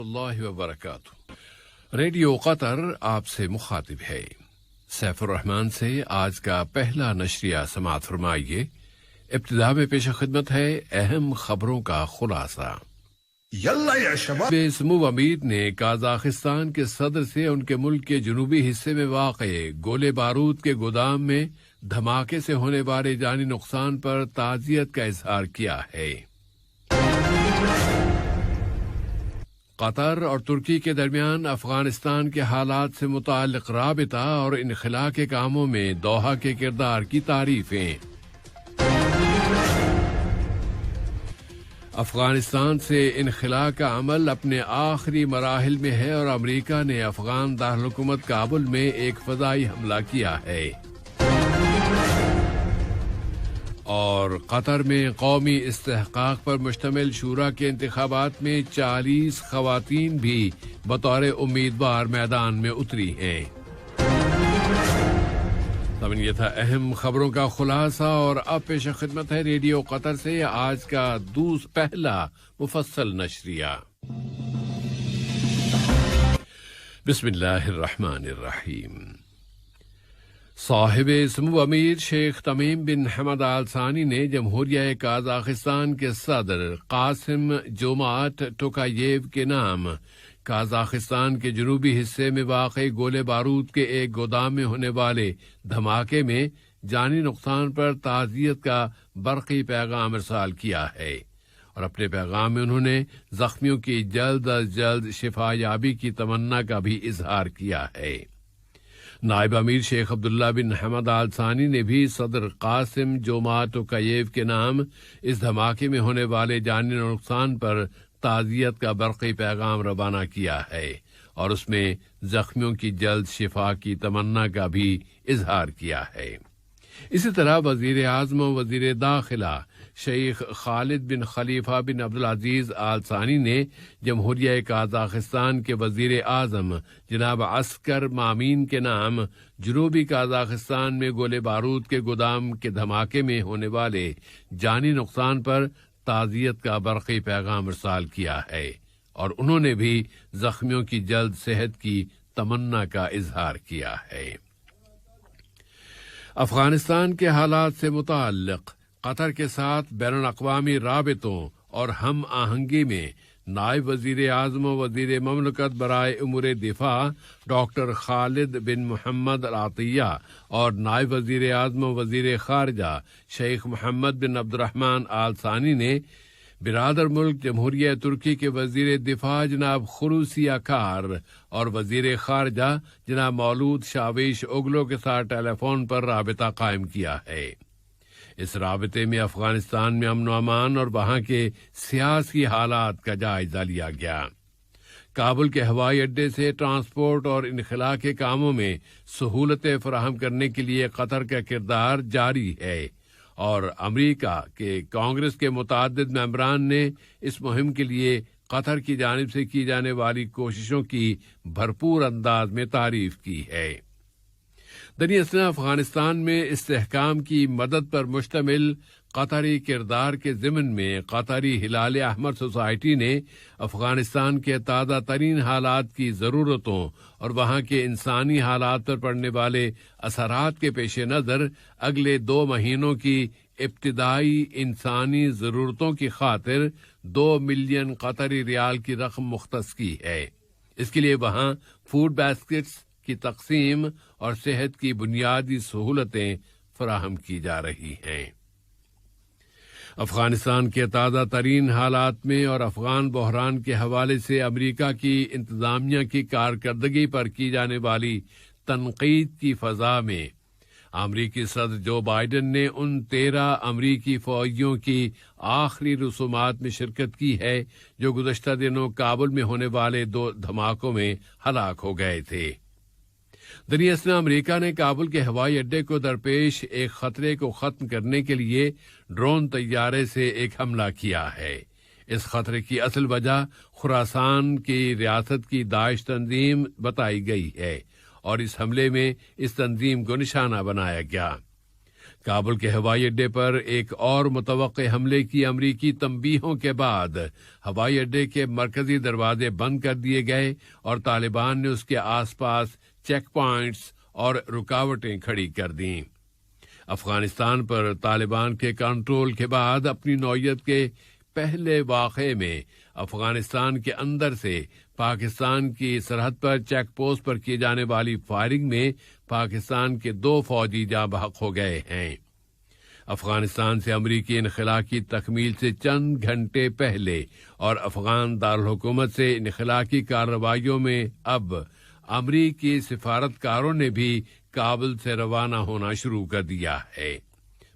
اللہ وبرکاتہ۔ ریڈیو قطر آپ سے مخاطب ہے۔ سیف الرحمان سے آج کا پہلا نشریہ سماعت فرمائیے۔ ابتدا میں پیش خدمت ہے اہم خبروں کا خلاصہ۔ سمو امیر نے قازقستان کے صدر سے ان کے ملک کے جنوبی حصے میں واقع گولے بارود کے گودام میں دھماکے سے ہونے والے جانی نقصان پر تعزیت کا اظہار کیا ہے۔ قطر اور ترکی کے درمیان افغانستان کے حالات سے متعلق رابطہ اور انخلا کے کاموں میں دوحہ کے کردار کی تعریفیں۔ افغانستان سے انخلا کا عمل اپنے آخری مراحل میں ہے اور امریکہ نے افغان دارالحکومت کابل میں ایک فضائی حملہ کیا ہے۔ اور قطر میں قومی استحقاق پر مشتمل شورا کے انتخابات میں 40 خواتین بھی بطور امیدوار میدان میں اتری ہیں۔ یہ تھا اہم خبروں کا خلاصہ، اور اب پیش خدمت ہے ریڈیو قطر سے آج کا پہلا مفصل نشریہ۔ بسم اللہ الرحمن الرحیم۔ صاحب سمو امیر شیخ تمیم بن حمد آل ثانی نے جمہوریہ قازقستان کے صدر قاسم جومارٹ ٹوکایف کے نام قازقستان کے جنوبی حصے میں واقع گولے بارود کے ایک گودام میں ہونے والے دھماکے میں جانی نقصان پر تعزیت کا برقی پیغام ارسال کیا ہے، اور اپنے پیغام میں انہوں نے زخمیوں کی جلد از جلد شفا یابی کی تمنا کا بھی اظہار کیا ہے۔ نائب امیر شیخ عبداللہ بن حمد آل ثانی نے بھی صدر قاسم جومارٹ ٹوکایف کے نام اس دھماکے میں ہونے والے جانی نقصان پر تعزیت کا برقی پیغام روانہ کیا ہے، اور اس میں زخمیوں کی جلد شفا کی تمنا کا بھی اظہار کیا ہے۔ اسی طرح وزیر اعظم و وزیر داخلہ شیخ خالد بن خلیفہ بن عبدالعزیز آل ثانی نے جمہوریہ قازقستان کے وزیر اعظم جناب عسکر مامین کے نام جنوبی قازقستان میں گولے بارود کے گودام کے دھماکے میں ہونے والے جانی نقصان پر تعزیت کا برقی پیغام ارسال کیا ہے، اور انہوں نے بھی زخمیوں کی جلد صحت کی تمنا کا اظہار کیا ہے۔ افغانستان کے حالات سے متعلق قطر کے ساتھ بین الاقوامی رابطوں اور ہم آہنگی میں نائب وزیر اعظم و وزیر مملکت برائے امور دفاع ڈاکٹر خالد بن محمد العطیہ اور نائب وزیر اعظم و وزیر خارجہ شیخ محمد بن عبد الرحمن آل ثانی نے برادر ملک جمہوریہ ترکی کے وزیر دفاع جناب خلوصی اکار اور وزیر خارجہ جناب مولود شاویش اوگلو کے ساتھ ٹیلی فون پر رابطہ قائم کیا ہے۔ اس رابطے میں افغانستان میں امن و امان اور وہاں کے سیاسی حالات کا جائزہ لیا گیا۔ کابل کے ہوائی اڈے سے ٹرانسپورٹ اور انخلا کے کاموں میں سہولتیں فراہم کرنے کے لیے قطر کا کردار جاری ہے، اور امریکہ کے کانگریس کے متعدد ممبران نے اس مہم کے لیے قطر کی جانب سے کی جانے والی کوششوں کی بھرپور انداز میں تعریف کی ہے۔ دنیا اثنا افغانستان میں استحکام کی مدد پر مشتمل قطری کردار کے ضمن میں قطری ہلال احمر سوسائٹی نے افغانستان کے تازہ ترین حالات کی ضرورتوں اور وہاں کے انسانی حالات پر پڑنے والے اثرات کے پیش نظر اگلے 2 مہینوں کی ابتدائی انسانی ضرورتوں کی خاطر 2 ملین قطری ریال کی رقم مختص کی ہے۔ اس کے لیے وہاں فوڈ باسکٹس کی تقسیم اور صحت کی بنیادی سہولتیں فراہم کی جا رہی ہیں۔ افغانستان کے تازہ ترین حالات میں اور افغان بحران کے حوالے سے امریکہ کی انتظامیہ کی کارکردگی پر کی جانے والی تنقید کی فضا میں امریکی صدر جو بائیڈن نے ان 13 امریکی فوجیوں کی آخری رسومات میں شرکت کی ہے جو گزشتہ دنوں کابل میں ہونے والے 2 دھماکوں میں ہلاک ہو گئے تھے۔ دنیا اثنا امریکہ نے کابل کے ہوائی اڈے کو درپیش ایک خطرے کو ختم کرنے کے لیے ڈرون طیارے سے ایک حملہ کیا ہے۔ اس خطرے کی اصل وجہ خراسان کی ریاست کی داعش تنظیم بتائی گئی ہے، اور اس حملے میں اس تنظیم کو نشانہ بنایا گیا۔ کابل کے ہوائی اڈے پر ایک اور متوقع حملے کی امریکی تنبیہوں کے بعد ہوائی اڈے کے مرکزی دروازے بند کر دیے گئے اور طالبان نے اس کے آس پاس چیک پوائنٹس اور رکاوٹیں کھڑی کر دیں۔ افغانستان پر طالبان کے کنٹرول کے بعد اپنی نوعیت کے پہلے واقعے میں افغانستان کے اندر سے پاکستان کی سرحد پر چیک پوسٹ پر کی جانے والی فائرنگ میں پاکستان کے 2 فوجی جاں بحق ہو گئے ہیں۔ افغانستان سے امریکی انخلا کی تکمیل سے چند گھنٹے پہلے اور افغان دارالحکومت سے انخلائی کارروائیوں میں اب امریکی سفارتکاروں نے بھی کابل سے روانہ ہونا شروع کر دیا ہے۔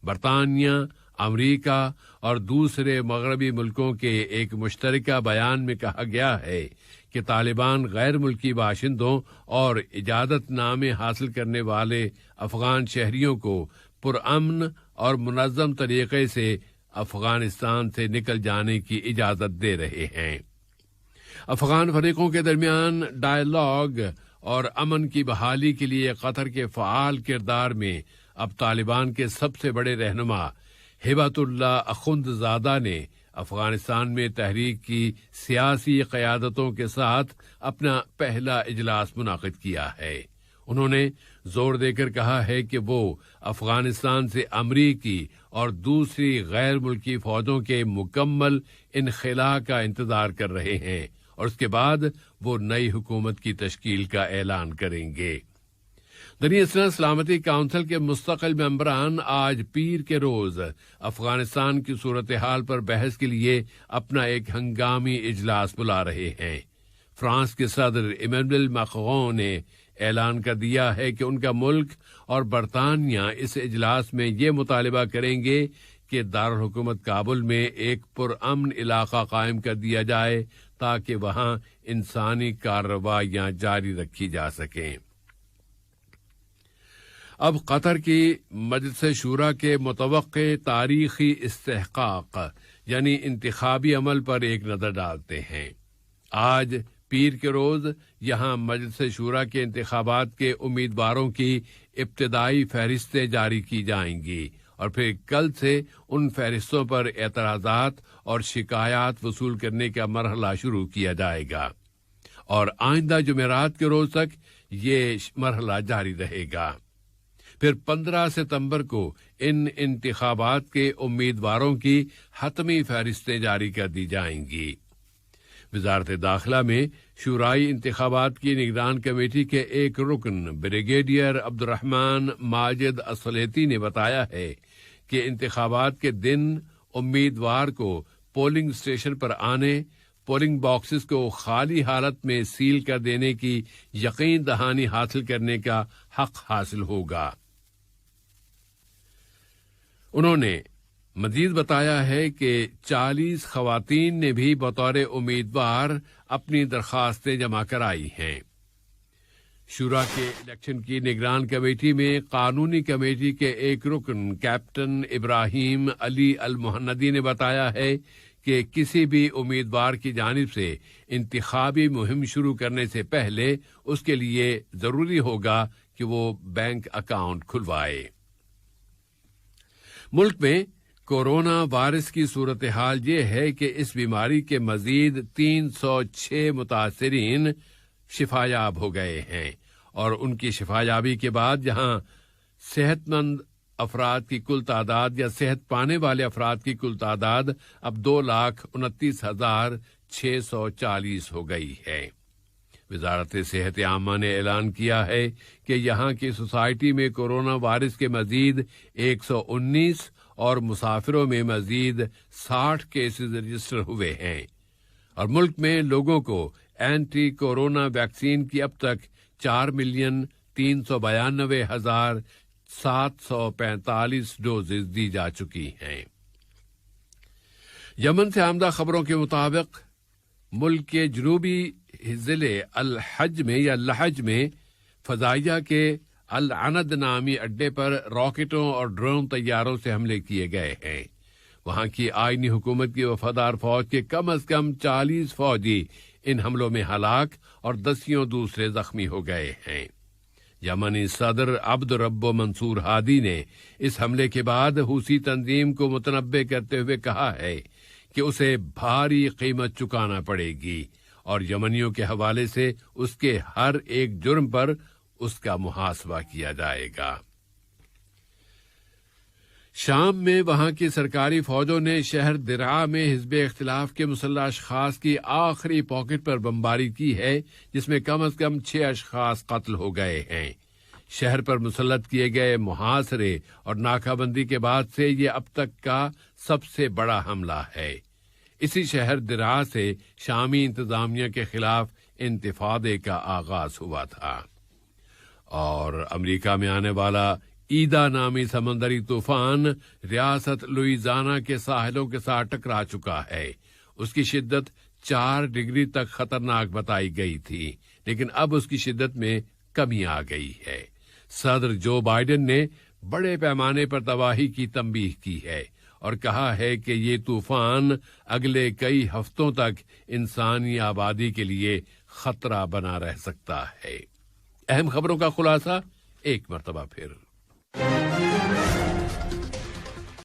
برطانیہ، امریکہ اور دوسرے مغربی ملکوں کے ایک مشترکہ بیان میں کہا گیا ہے کہ طالبان غیر ملکی باشندوں اور اجازت نامے حاصل کرنے والے افغان شہریوں کو پرامن اور منظم طریقے سے افغانستان سے نکل جانے کی اجازت دے رہے ہیں۔ افغان فریقوں کے درمیان ڈائیلاگ اور امن کی بحالی کے لیے قطر کے فعال کردار میں اب طالبان کے سب سے بڑے رہنما ہبت اللہ اخندزادہ نے افغانستان میں تحریک کی سیاسی قیادتوں کے ساتھ اپنا پہلا اجلاس منعقد کیا ہے۔ انہوں نے زور دے کر کہا ہے کہ وہ افغانستان سے امریکی اور دوسری غیر ملکی فوجوں کے مکمل انخلا کا انتظار کر رہے ہیں اور اس کے بعد وہ نئی حکومت کی تشکیل کا اعلان کریں گے۔ دنیا سلامتی کونسل کے مستقل ممبران آج پیر کے روز افغانستان کی صورتحال پر بحث کے لیے اپنا ایک ہنگامی اجلاس بلا رہے ہیں۔ فرانس کے صدر ایمینوئل میکرون نے اعلان کر دیا ہے کہ ان کا ملک اور برطانیہ اس اجلاس میں یہ مطالبہ کریں گے کہ دارالحکومت کابل میں ایک پرامن علاقہ قائم کر دیا جائے تاکہ وہاں انسانی کارروائیاں جاری رکھی جا سکیں۔ اب قطر کی مجلس شورا کے متوقع تاریخی استحقاق یعنی انتخابی عمل پر ایک نظر ڈالتے ہیں۔ آج پیر کے روز یہاں مجلس شورا کے انتخابات کے امیدواروں کی ابتدائی فہرستیں جاری کی جائیں گی اور پھر کل سے ان فہرستوں پر اعتراضات اور شکایات وصول کرنے کا مرحلہ شروع کیا جائے گا اور آئندہ جمعرات کے روز تک یہ مرحلہ جاری رہے گا۔ پھر 15 ستمبر کو ان انتخابات کے امیدواروں کی حتمی فہرستیں جاری کر دی جائیں گی۔ وزارت داخلہ میں شورائی انتخابات کی نگران کمیٹی کے ایک رکن بریگیڈیئر عبدالرحمان ماجد السلیتی نے بتایا ہے کہ انتخابات کے دن امیدوار کو پولنگ اسٹیشن پر آنے، پولنگ باکسز کو خالی حالت میں سیل کر دینے کی یقین دہانی حاصل کرنے کا حق حاصل ہوگا۔ انہوں نے مزید بتایا ہے کہ 40 خواتین نے بھی بطور امیدوار اپنی درخواستیں جمع کرائی ہیں۔ شورا کے الیکشن کی نگران کمیٹی میں قانونی کمیٹی کے ایک رکن کیپٹن ابراہیم علی المہندی نے بتایا ہے کہ کسی بھی امیدوار کی جانب سے انتخابی مہم شروع کرنے سے پہلے اس کے لیے ضروری ہوگا کہ وہ بینک اکاؤنٹ کھلوائے۔ ملک میں کورونا وائرس کی صورتحال یہ ہے کہ اس بیماری کے مزید 306 متاثرین شفایاب ہو گئے ہیں اور ان کی شفایابی کے بعد جہاں صحت مند افراد کی کل تعداد یا صحت پانے والے افراد کی کل تعداد اب 2,29,640 ہو گئی ہے۔ وزارت صحت عامہ نے اعلان کیا ہے کہ یہاں کی سوسائٹی میں کورونا وائرس کے مزید 119 اور مسافروں میں مزید 60 کیسز رجسٹر ہوئے ہیں اور ملک میں لوگوں کو اینٹی کورونا ویکسین کی اب تک 4,392,745 ڈوزز دی جا چکی ہیں۔ یمن سے آمدہ خبروں کے مطابق ملک کے جنوبی ضلع الحج میں فضائیہ کے العند نامی اڈے پر راکٹوں اور ڈرون طیاروں سے حملے کیے گئے ہیں۔ وہاں کی آئینی حکومت کی وفادار فوج کے کم از کم 40 فوجی ان حملوں میں ہلاک اور 10 دوسرے زخمی ہو گئے ہیں۔ یمنی صدر عبد رب منصور ہادی نے اس حملے کے بعد حوثی تنظیم کو متنبع کرتے ہوئے کہا ہے کہ اسے بھاری قیمت چکانا پڑے گی اور یمنیوں کے حوالے سے اس کے ہر ایک جرم پر اس کا محاسبہ کیا جائے گا۔ شام میں وہاں کی سرکاری فوجوں نے شہر درعا میں حزب اختلاف کے مسلح اشخاص کی آخری پاکٹ پر بمباری کی ہے، جس میں کم از کم 6 اشخاص قتل ہو گئے ہیں۔ شہر پر مسلط کیے گئے محاصرے اور ناکہ بندی کے بعد سے یہ اب تک کا سب سے بڑا حملہ ہے۔ اسی شہر درعا سے شامی انتظامیہ کے خلاف انتفاضے کا آغاز ہوا تھا، اور امریکہ میں آنے والا ایدا نامی سمندری طوفان ریاست لوئیزانا کے ساحلوں کے ساتھ ٹکرا چکا ہے۔ اس کی شدت 4 ڈگری تک خطرناک بتائی گئی تھی، لیکن اب اس کی شدت میں کمی آ گئی ہے۔ صدر جو بائیڈن نے بڑے پیمانے پر تباہی کی تنبیہ کی ہے اور کہا ہے کہ یہ طوفان اگلے کئی ہفتوں تک انسانی آبادی کے لیے خطرہ بنا رہ سکتا ہے۔ اہم خبروں کا خلاصہ ایک مرتبہ پھر۔